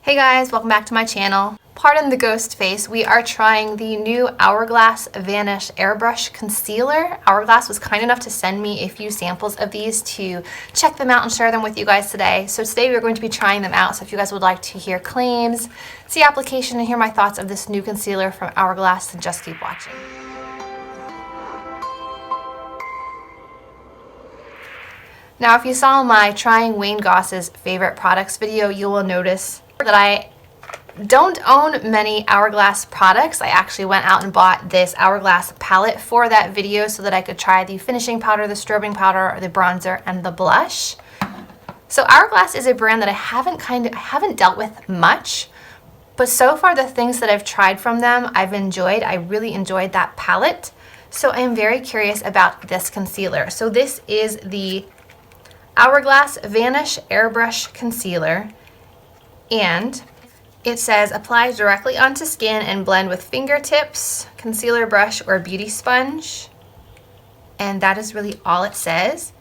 Hey guys, welcome back to my channel. Pardon the ghost face, we are trying the new Hourglass Vanish Airbrush Concealer. Hourglass was kind enough to send me a few samples of these to check them out and share them with you guys today. So today we're going to be trying them out, so if you guys would like to hear claims, see application, and hear my thoughts of this new concealer from Hourglass, then just keep watching. Now if you saw my trying Wayne Goss's favorite products video, you will notice that I don't own many Hourglass products. I actually went out and bought this Hourglass palette for that video so that I could try the finishing powder, the strobing powder, the bronzer, and the blush. So Hourglass is a brand that I haven't dealt with much, but so far the things that I've tried from them I've enjoyed. I really enjoyed that palette. So I am very curious about this concealer. So this is the Hourglass Vanish Airbrush Concealer, and it says apply directly onto skin and blend with fingertips, concealer brush, or beauty sponge. And that is really all it says.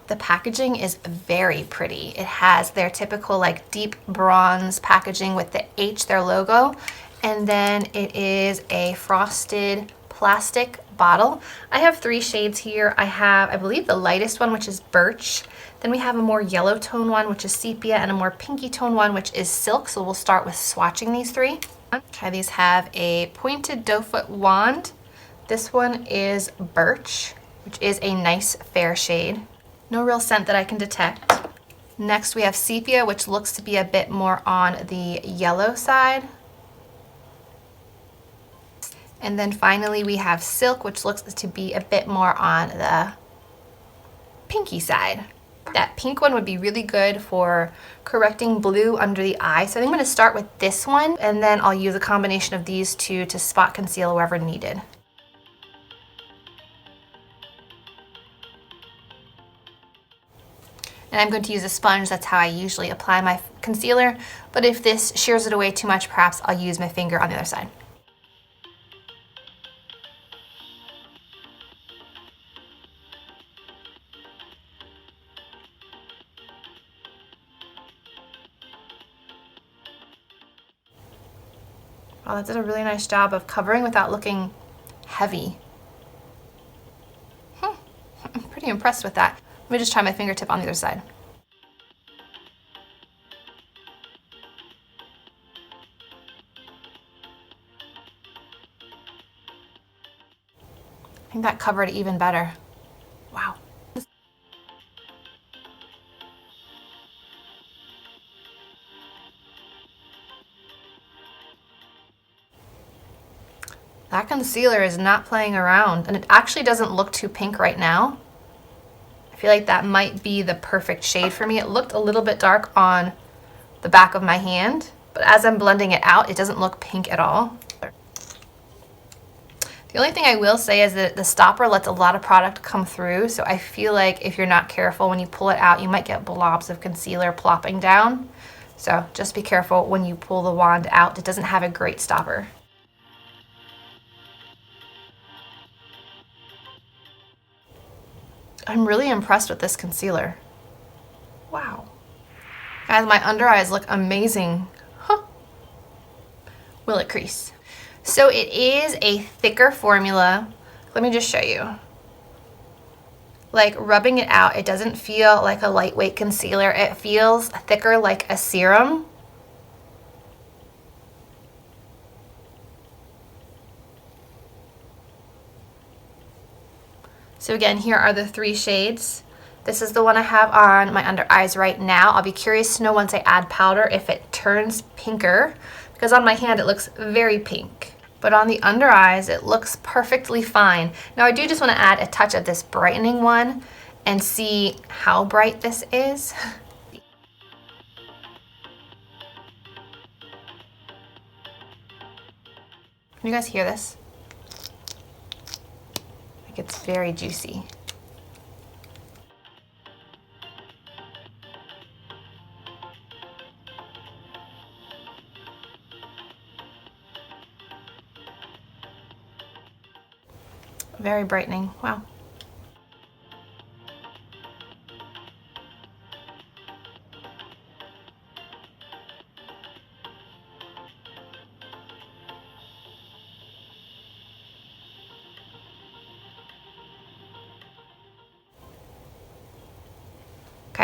The packaging is very pretty. It has their typical like deep bronze packaging with the H, their logo, and then it is a frosted plastic bottle. I have 3 shades here. I have, I believe, the lightest one, which is Birch. Then we have a more yellow tone one, which is Sepia, and a more pinky tone one, which is Silk. So we'll start with swatching these 3. Okay, these have a pointed doe foot wand. This one is Birch, which is a nice fair shade. No real scent that I can detect. Next we have Sepia, which looks to be a bit more on the yellow side. And then finally we have Silk, which looks to be a bit more on the pinky side. That pink one would be really good for correcting blue under the eye. So I think I'm going to start with this one, and then I'll use a combination of these two to spot conceal wherever needed. And I'm going to use a sponge. That's how I usually apply my concealer. But if this shears it away too much, perhaps I'll use my finger on the other side. Wow, that did a really nice job of covering without looking heavy. I'm pretty impressed with that. Let me just try my fingertip on the other side. I think that covered even better. Wow. That concealer is not playing around, and it actually doesn't look too pink right now. I feel like that might be the perfect shade for me. It looked a little bit dark on the back of my hand, but as I'm blending it out, it doesn't look pink at all. The only thing I will say is that the stopper lets a lot of product come through, so I feel like if you're not careful, when you pull it out, you might get blobs of concealer plopping down. So just be careful when you pull the wand out. It doesn't have a great stopper. I'm really impressed with this concealer. Wow. Guys, my under eyes look amazing. Huh. Will it crease? So it is a thicker formula. Let me just show you. Like rubbing it out, it doesn't feel like a lightweight concealer. It feels thicker like a serum. So again, here are the 3 shades. This is the one I have on my under eyes right now. I'll be curious to know once I add powder if it turns pinker, because on my hand it looks very pink. But on the under eyes, it looks perfectly fine. Now I do just want to add a touch of this brightening one and see how bright this is. Can you guys hear this? It's very juicy. Very brightening. Wow.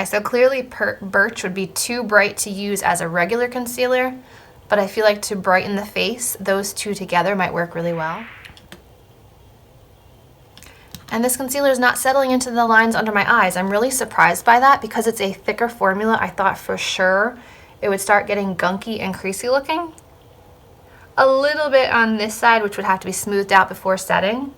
Okay, so clearly Birch would be too bright to use as a regular concealer, but I feel like to brighten the face, those two together might work really well. And this concealer is not settling into the lines under my eyes. I'm really surprised by that because it's a thicker formula. I thought for sure it would start getting gunky and creasy looking. A little bit on this side, which would have to be smoothed out before setting.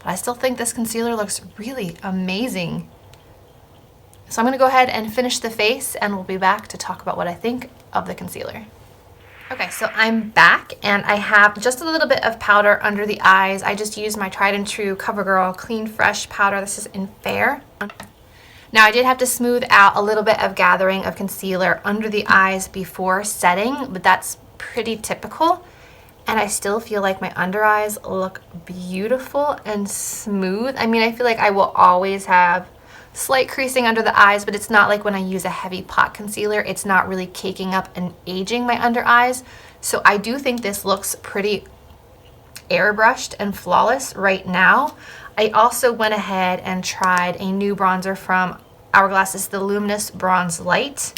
But I still think this concealer looks really amazing. So I'm gonna go ahead and finish the face and we'll be back to talk about what I think of the concealer. Okay, so I'm back and I have just a little bit of powder under the eyes. I just used my tried and true CoverGirl Clean Fresh powder. This is in Fair. Now I did have to smooth out a little bit of gathering of concealer under the eyes before setting, but that's pretty typical. And I still feel like my under eyes look beautiful and smooth. I mean, I feel like I will always have slight creasing under the eyes, but it's not like when I use a heavy pot concealer, it's not really caking up and aging my under eyes. So I do think this looks pretty airbrushed and flawless right now. I also went ahead and tried a new bronzer from Hourglass. This is the Luminous Bronze Light.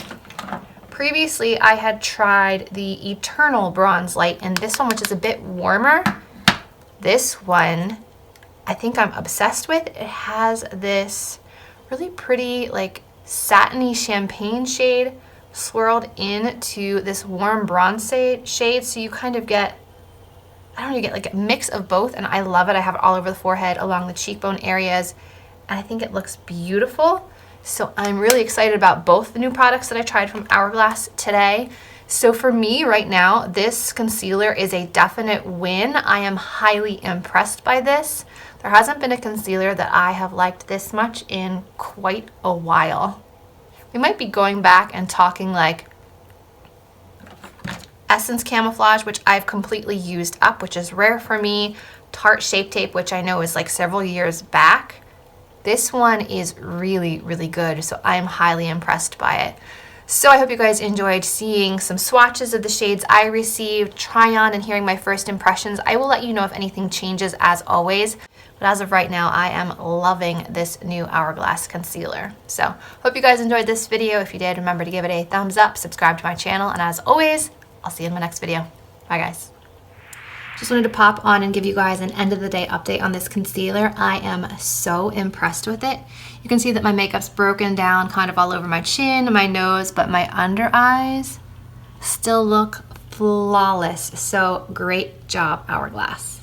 Previously, I had tried the Eternal Bronze Light, and this one, which is a bit warmer, this one I think I'm obsessed with. It has this really pretty like satiny champagne shade swirled into this warm bronze shade, so you kind of get, I don't know, you get like a mix of both, and I love it. I have it all over the forehead, along the cheekbone areas, and I think it looks beautiful. So I'm really excited about both the new products that I tried from Hourglass today. So for me right now, this concealer is a definite win. I am highly impressed by this. There hasn't been a concealer that I have liked this much in quite a while. We might be going back and talking like Essence Camouflage, which I've completely used up, which is rare for me. Tarte Shape Tape, which I know is like several years back. This one is really, really good, so I'm highly impressed by it. So I hope you guys enjoyed seeing some swatches of the shades I received, try on and hearing my first impressions. I will let you know if anything changes as always, but as of right now, I am loving this new Hourglass concealer. So hope you guys enjoyed this video. If you did, remember to give it a thumbs up, subscribe to my channel, and as always, I'll see you in my next video. Bye guys. Just wanted to pop on and give you guys an end of the day update on this concealer. I am so impressed with it. You can see that my makeup's broken down kind of all over my chin, my nose, but my under eyes still look flawless. So great job, Hourglass.